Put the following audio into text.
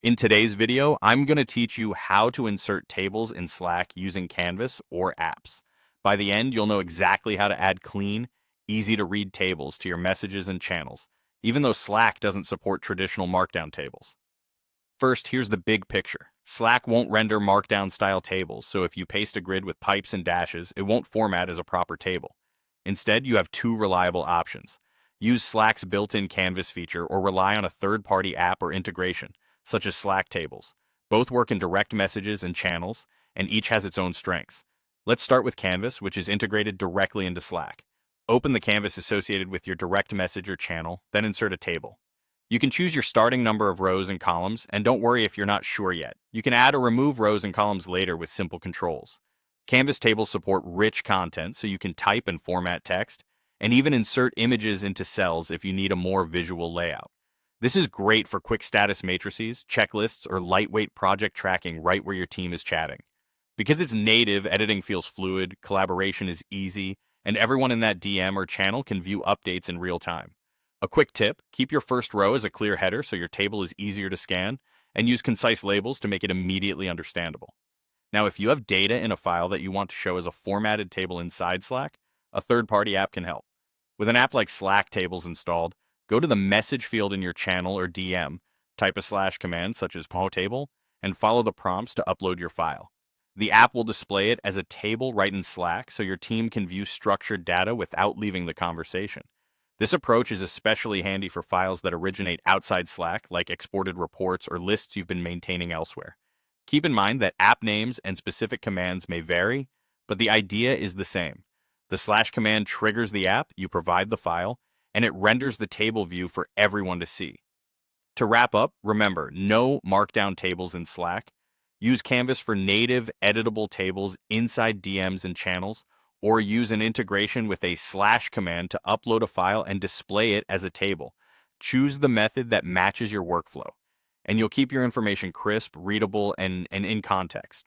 In today's video, I'm going to teach you how to insert tables in Slack using Canvas or apps. By the end, you'll know exactly how to add clean, easy to read tables to your messages and channels, even though Slack doesn't support traditional Markdown tables. First, here's the big picture. Slack won't render Markdown style tables, so if you paste a grid with pipes and dashes, it won't format as a proper table. Instead, you have two reliable options. Use Slack's built-in Canvas feature or rely on a third-party app or integration, such as Slack tables. Both work in direct messages and channels, and each has its own strengths. Let's start with Canvas, which is integrated directly into Slack. Open the canvas associated with your direct message or channel, then insert a table. You can choose your starting number of rows and columns, and don't worry if you're not sure yet. You can add or remove rows and columns later with simple controls. Canvas tables support rich content, so you can type and format text, and even insert images into cells if you need a more visual layout. This is great for quick status matrices, checklists, or lightweight project tracking right where your team is chatting. Because it's native, editing feels fluid, collaboration is easy, and everyone in that DM or channel can view updates in real time. A quick tip, keep your first row as a clear header so your table is easier to scan, and use concise labels to make it immediately understandable. Now, if you have data in a file that you want to show as a formatted table inside Slack, a third-party app can help. With an app like Slack Tables installed, go to the message field in your channel or DM, type a slash command such as table, and follow the prompts to upload your file. The app will display it as a table right in Slack so your team can view structured data without leaving the conversation. This approach is especially handy for files that originate outside Slack, like exported reports or lists you've been maintaining elsewhere. Keep in mind that app names and specific commands may vary, but the idea is the same. The slash command triggers the app, you provide the file, and it renders the table view for everyone to see. To wrap up, remember, no Markdown tables in Slack. Use Canvas for native, editable tables inside DMs and channels, or use an integration with a slash command to upload a file and display it as a table. Choose the method that matches your workflow, and you'll keep your information crisp, readable, and in context.